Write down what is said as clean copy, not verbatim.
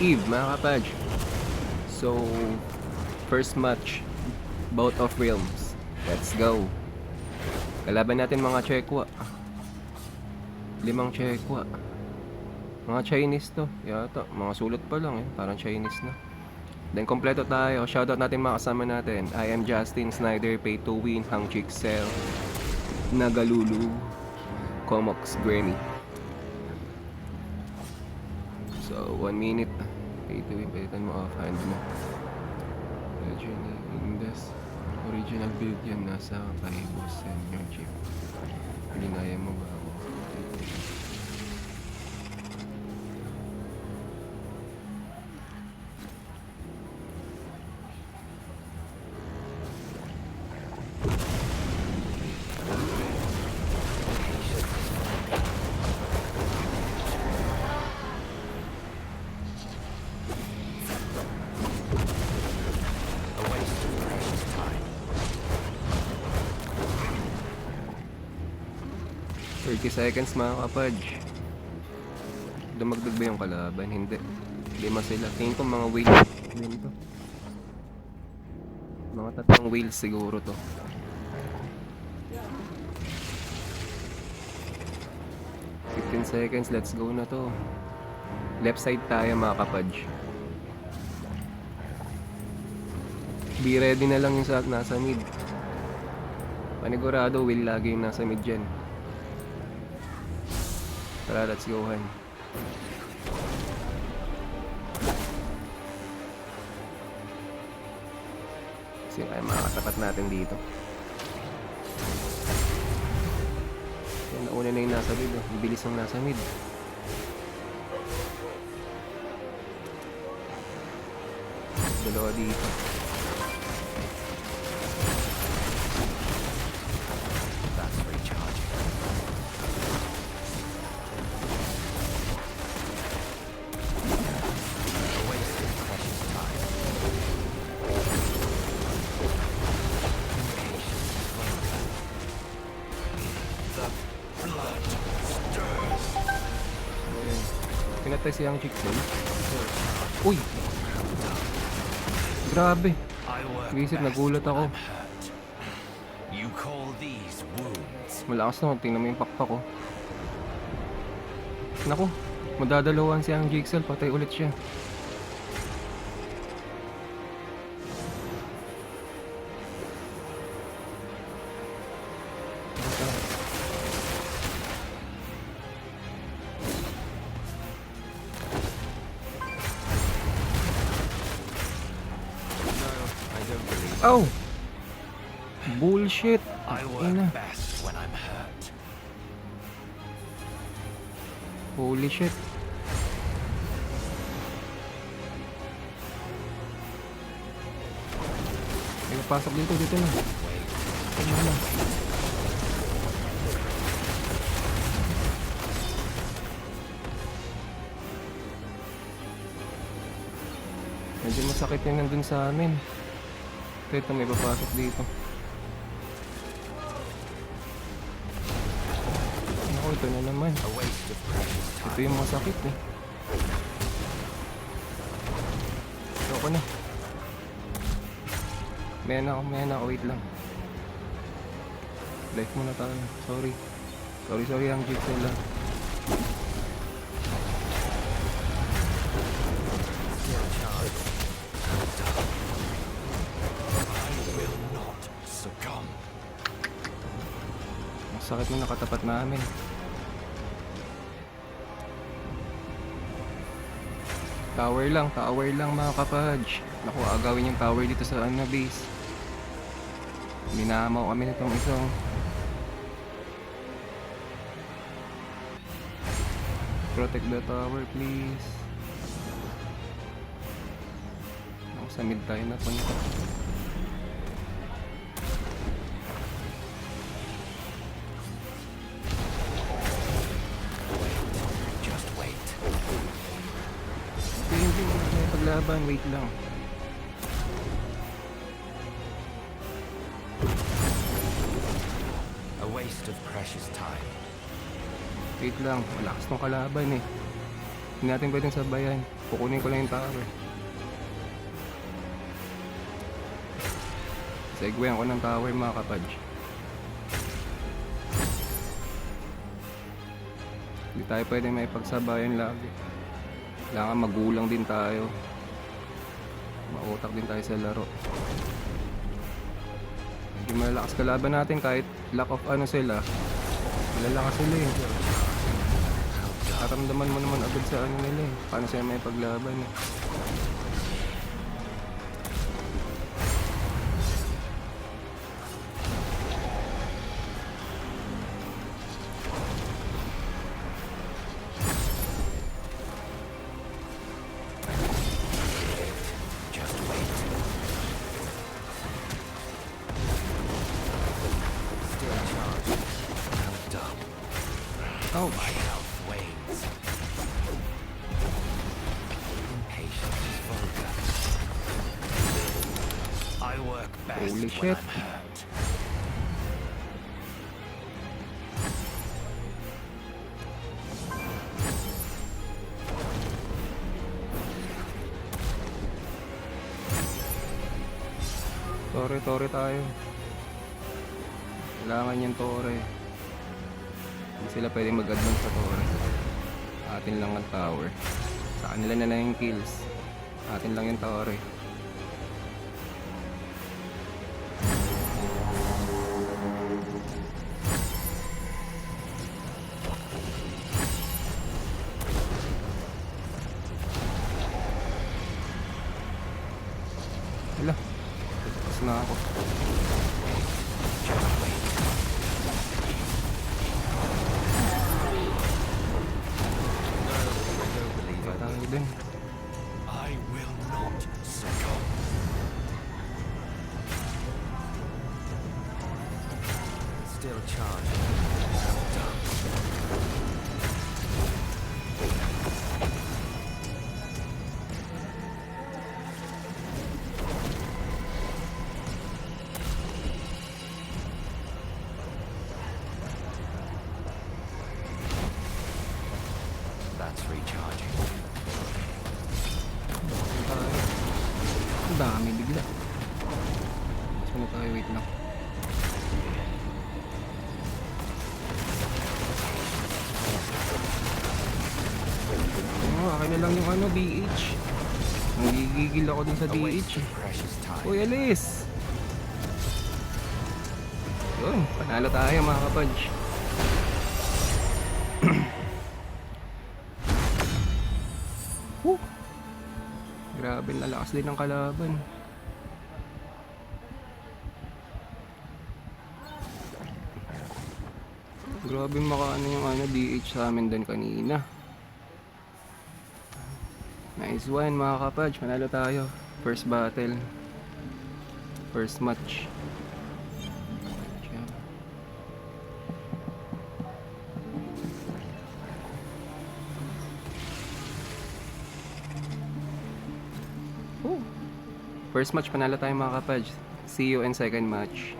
Eve, mga kapatch. So, first match, Bout of Realms. Let's go. Kalaban natin mga Chekwa. 5 Chekwa. Mga Chinese to, yata. Mga sulat pa lang eh, parang Chinese na. Then kompleto tayo. Shoutout natin mga kasama natin. I am Justin Snyder, Pay to Win, Hang Chixel, Nagalulu, Comox Grammy. So, 1 minute. Pay to Win, palitan mo offhand mo. Original build yan, nasa kay boss and your chip. Ginaya mo ba ako? A waste of precious time. 30 seconds mga kapadge. Dumagdag ba yung kalaban? Hindi. 5 sila. Tingin ko mga whale din to. Mga 3 whales siguro to. 15 seconds. Let's go na to. Left side tayo mga kapadge. Be ready na lang yung nasa mid. Panigurado will lagi yung nasa mid dyan. Tara, let's go han. Kasi kaya makakatapat natin dito. Yan, nauna na yung nasa mid. Ang bilis ng nasa mid. Dalawa dito. That's recharging. A waste of precious time. The blood stirs. Ayan. Pinatay si Yang Chixel. Uy! Grabe! I work Isip, best nagulat when ako. I'm hurt. You call these wounds. Malakas na. Tingnan mo yung pakpak ko. Naku! Madadalawan si Yang Chixel. Patay ulit siya. No, I don't believe. Oh! Bullshit! I Ina. work best when I'm hurt. Holy shit! May pasok dito, dito na. Ano na? Medyo masakit yung nandun sa amin. Ito, may papasok dito. Ako, ito na naman. A waste of precious Ito time. yung masakit eh. Ito ko na. May na ako, wait lang. Life muna tayo. Sorry ang Jixel lang. Still charged. I will not succumb. Ang sakit na nakatapat namin. Tower lang mga kapadge. Naku, agawin yung tower dito sa base. Minamaw kami nitong isang. Protect the tower, please. Ako, sa mid tayo na punta. Just wait. Hindi, may paglaban. Wait lang. A waste of precious time. Wait lang. Malakas tong kalaban eh. Hindi natin pwedeng sabayan. Kukunin ko lang yung tower. Segwayan ko ng tower mga kapadj. Hindi tayo pwede may pagsabayan lagi. Kailangan magulang din tayo. Mautak din tayo sa laro. Medyo malalakas kalaban natin kahit lack of ano sila. Malalakas sila eh. Karamdaman mo naman agad sa ano nila eh. Paano sila may paglaban eh. Just wait. Still charged. Well done. Oh, My health wanes. Impatience is vulgar. I work best Holy when shit. I'm hurt. Tore tayo. Kailangan yung tore. Hindi sila pwedeng mag-advance sa tore. Atin lang ang tower. Sa kanila na lang yung kills. Atin lang yung tore. Wala. Tapos na ako. Just wait. I don't believe I Tayo din. I will not succumb. Still charged. Well done. That's recharging. Tayo. Ang dami bigla. Mas muna tayo, wait lang. Akin na lang yung ano, BH. Nagigigil ako dun sa A waste BH. of precious time. Uy, alis! Yun, panalo tayo mga kapadj. Woo! Grabe, lalakas din ng kalaban. Grabe makaano yung ano, DH sa amin doon kanina. Nice one mga kapadj, panalo tayo. First battle. First match. First match panalo tayo mga kapadj. See you in second match.